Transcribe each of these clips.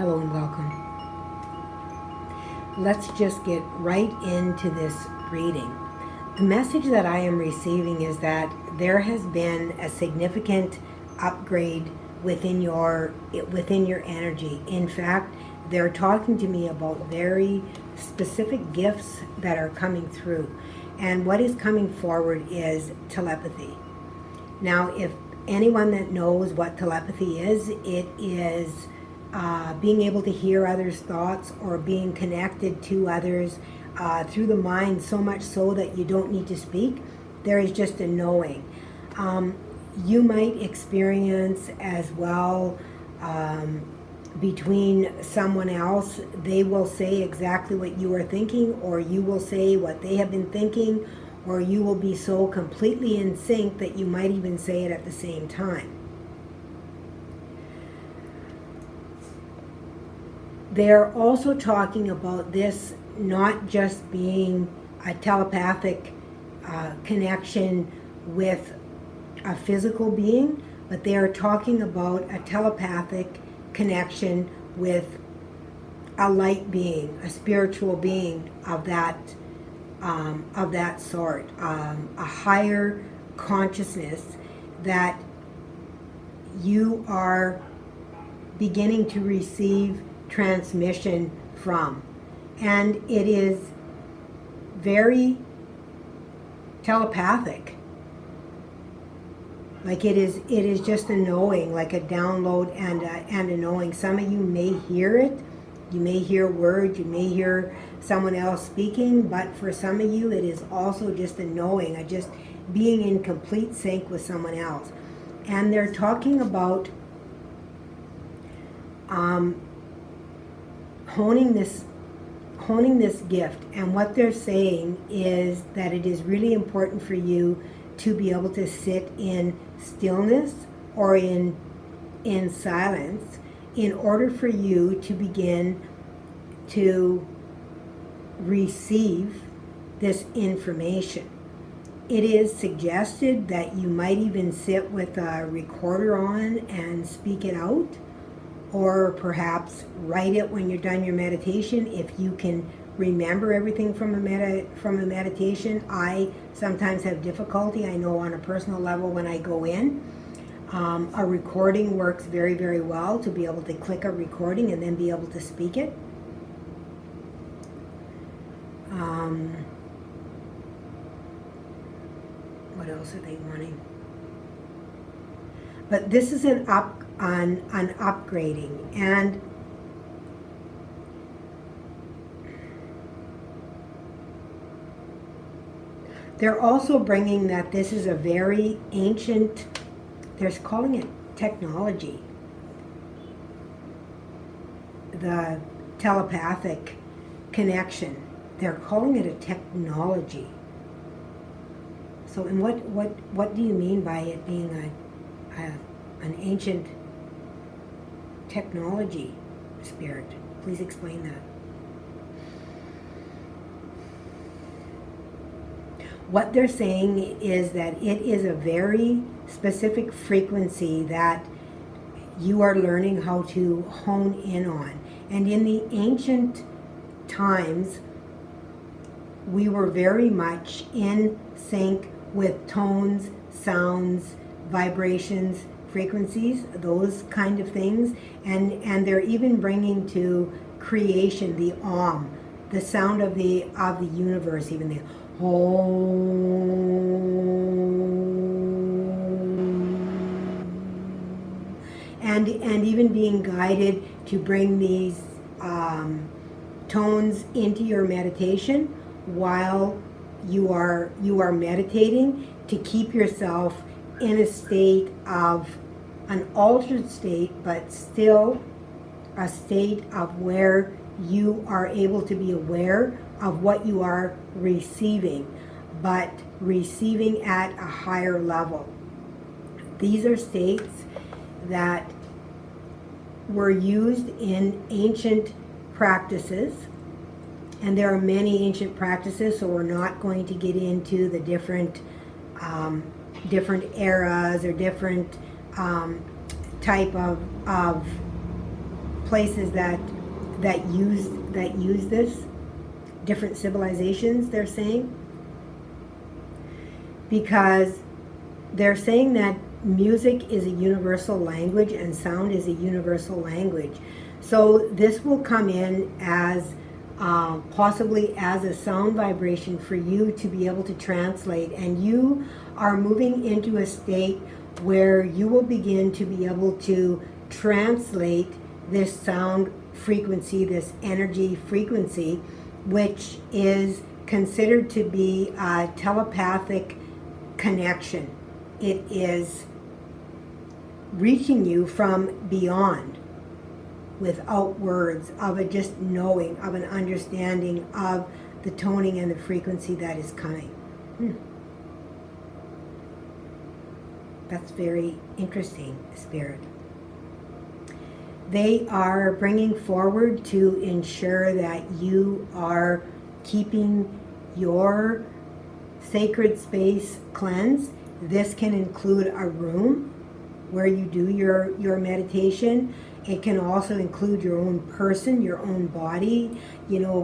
Hello and welcome. Let's just get right into this reading. The message that I am receiving is that there has been a significant upgrade within your energy. In fact, they're talking to me about very specific gifts that are coming through. And what is coming forward is telepathy. Now, if anyone that knows what telepathy is, it is being able to hear others' thoughts or being connected to others through the mind, so much so that you don't need to speak. There is just a knowing. You might experience as well between someone else, they will say exactly what you are thinking, or you will say what they have been thinking, or you will be so completely in sync that you might even say it at the same time. They're also talking about this not just being a telepathic connection with a physical being, but they are talking about a telepathic connection with a light being, a spiritual being of that sort, a higher consciousness that you are beginning to receive transmission from. And it is very telepathic. Like it is just a knowing, like a download and a knowing. Some of you may hear it. You may hear words, you may hear someone else speaking, but for some of you it is also just a knowing, a just being in complete sync with someone else. And they're talking about honing this gift. And what they're saying is that it is really important for you to be able to sit in stillness or in silence in order for you to begin to receive this information. It is suggested that you might even sit with a recorder on and speak it out, or perhaps write it when you're done your meditation if you can remember everything from a meditation. I sometimes have difficulty, I know, on a personal level when I go in. A recording works very, very well to be able to click a recording and then be able to speak it. What else are they wanting? But this is an upgrading, and they're also bringing that this is a very ancient, they're calling it technology, the telepathic connection. They're calling it a technology. So, and what do you mean by it being an ancient technology, Spirit? Please explain that. What they're saying is that it is a very specific frequency that you are learning how to hone in on. And in the ancient times, we were very much in sync with tones, sounds, vibrations, frequencies, those kind of things. And they're even bringing to creation the Om, the sound of the universe, even the and even being guided to bring these tones into your meditation while you are meditating, to keep yourself in a state of an altered state, but still a state of where you are able to be aware of what you are receiving, but receiving at a higher level. These are states that were used in ancient practices, and there are many ancient practices, so we're not going to get into the different eras or different type of places that use this, different civilizations, they're saying, because they're saying that music is a universal language and sound is a universal language. So this will come in as possibly as a sound vibration for you to be able to translate, and you are moving into a state where you will begin to be able to translate this sound frequency, this energy frequency, which is considered to be a telepathic connection. It is reaching you from beyond without words, of a just knowing, of an understanding of the toning and the frequency that is coming. That's very interesting, Spirit. They are bringing forward to ensure that you are keeping your sacred space cleansed. This can include a room where you do your meditation. It can also include your own person, your own body,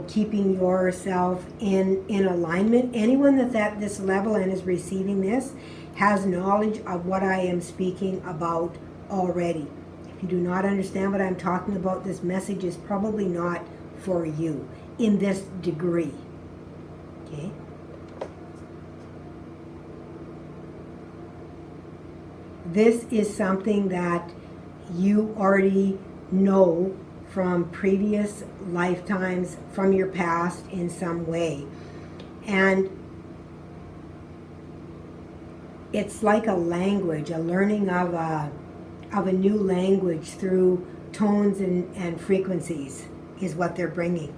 keeping yourself in alignment. Anyone that's at this level and is receiving this has knowledge of what I am speaking about already. If you do not understand what I'm talking about, this message is probably not for you in this degree. Okay? This is something that you already know from previous lifetimes, from your past in some way. And it's like a language, a learning of a new language through tones and frequencies is what they're bringing.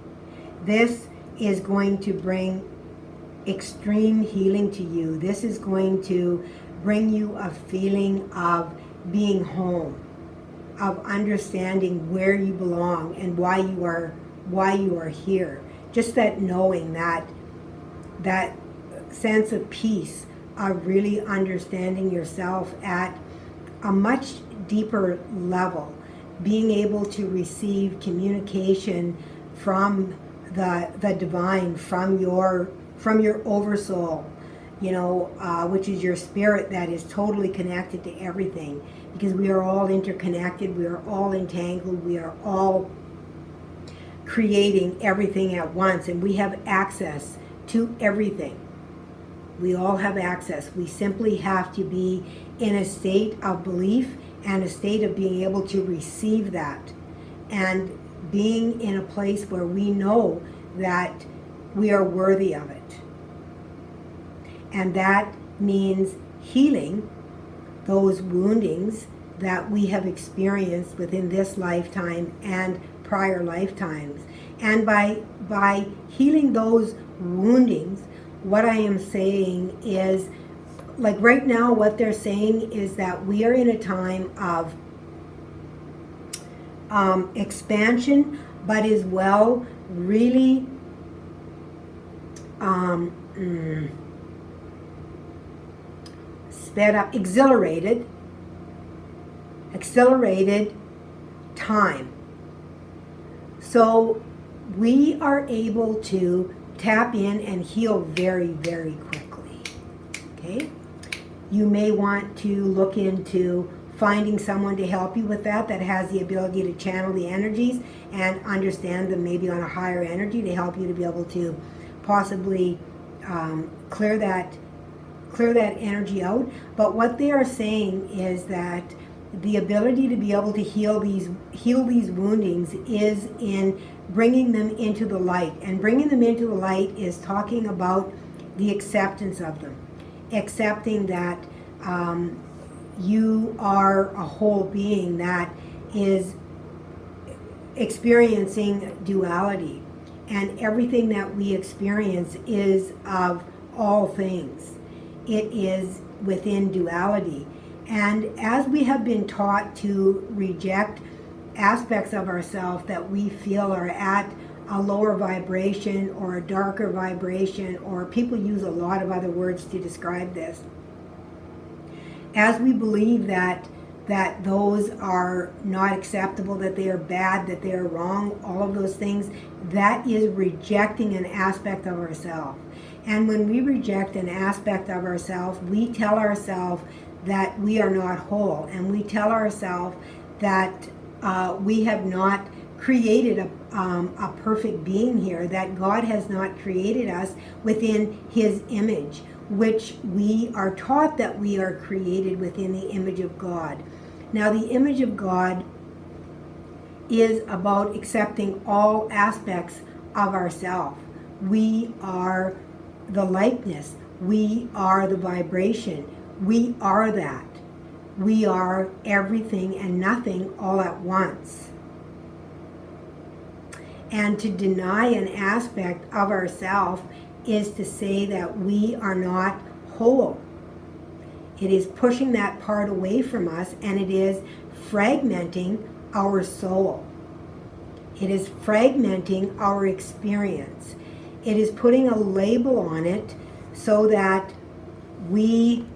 This is going to bring extreme healing to you. This is going to bring you a feeling of being home, of understanding where you belong and why you are here. Just that knowing, that sense of peace, of really understanding yourself at a much deeper level, being able to receive communication from the divine, from your oversoul, which is your spirit that is totally connected to everything, because we are all interconnected, we are all entangled, we are all creating everything at once, and we have access to everything. We all have access. We simply have to be in a state of belief and a state of being able to receive that, and being in a place where we know that we are worthy of it. And that means healing those woundings that we have experienced within this lifetime and prior lifetimes. And by healing those woundings, what I am saying is, like right now, what they're saying is that we are in a time of expansion, but as well really sped up, accelerated time. So we are able to tap in and heal very, very quickly. Okay? You may want to look into finding someone to help you with that has the ability to channel the energies and understand them maybe on a higher energy, to help you to be able to possibly clear that energy out. But what they are saying is that the ability to be able to heal these woundings is in bringing them into the light. And bringing them into the light is talking about the acceptance of them. Accepting that you are a whole being that is experiencing duality. And everything that we experience is of all things. It is within duality. And as we have been taught to reject aspects of ourselves that we feel are at a lower vibration or a darker vibration, or people use a lot of other words to describe this, as we believe that that those are not acceptable, that they are bad, that they are wrong, all of those things, that is rejecting an aspect of ourselves. And when we reject an aspect of ourselves, we tell ourselves that we are not whole, and we tell ourselves that we have not created a perfect being here, that God has not created us within His image, which we are taught that we are created within the image of God. Now, the image of God is about accepting all aspects of ourselves. We are the likeness. We are the vibration. We are that. We are everything and nothing all at once. And to deny an aspect of ourselves is to say that we are not whole. It is pushing that part away from us, and it is fragmenting our soul. It is fragmenting our experience. It is putting a label on it so that we,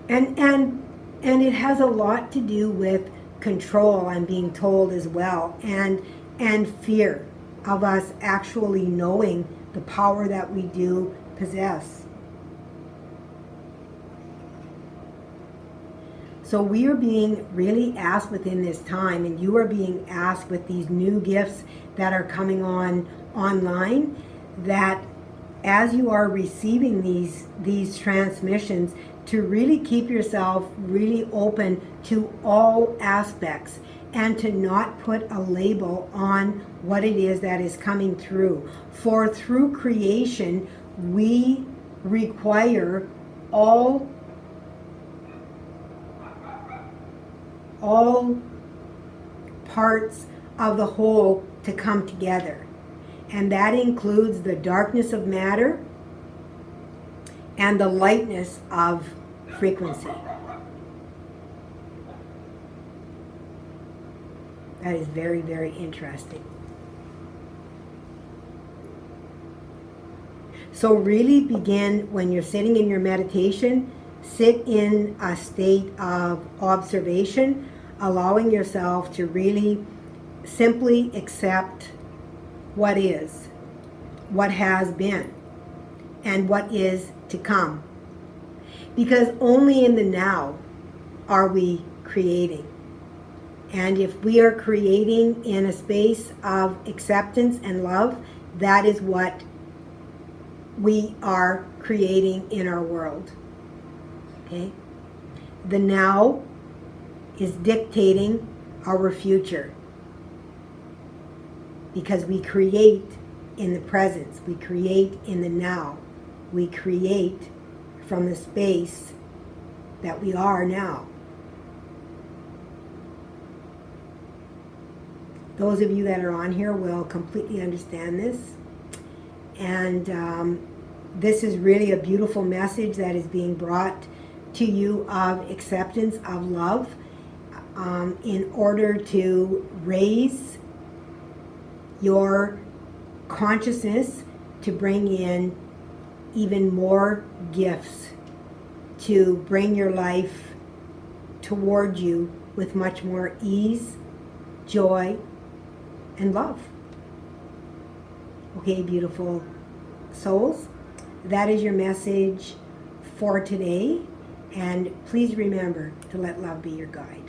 and it has a lot to do with control, I'm being told as well, and fear of us actually knowing the power that we do possess. So we are being really asked within this time, and you are being asked with these new gifts that are coming online, that as you are receiving these transmissions, to really keep yourself really open to all aspects, and to not put a label on what it is that is coming through. For through creation, we require all parts of the whole to come together. And that includes the darkness of matter and the lightness of frequency. That is very, very interesting. So really begin, when you're sitting in your meditation, sit in a state of observation, allowing yourself to really simply accept what is, what has been, and what is to come. Because only in the now are we creating. And if we are creating in a space of acceptance and love, that is what we are creating in our world. Okay? The now is dictating our future, because we create in the presence, we create in the now, we create from the space that we are now. Those of you that are on here will completely understand this. And this is really a beautiful message that is being brought to you of acceptance, of love, in order to raise your consciousness, to bring in even more gifts, to bring your life toward you with much more ease, joy, and love. Okay, beautiful souls, that is your message for today, and please remember to let love be your guide.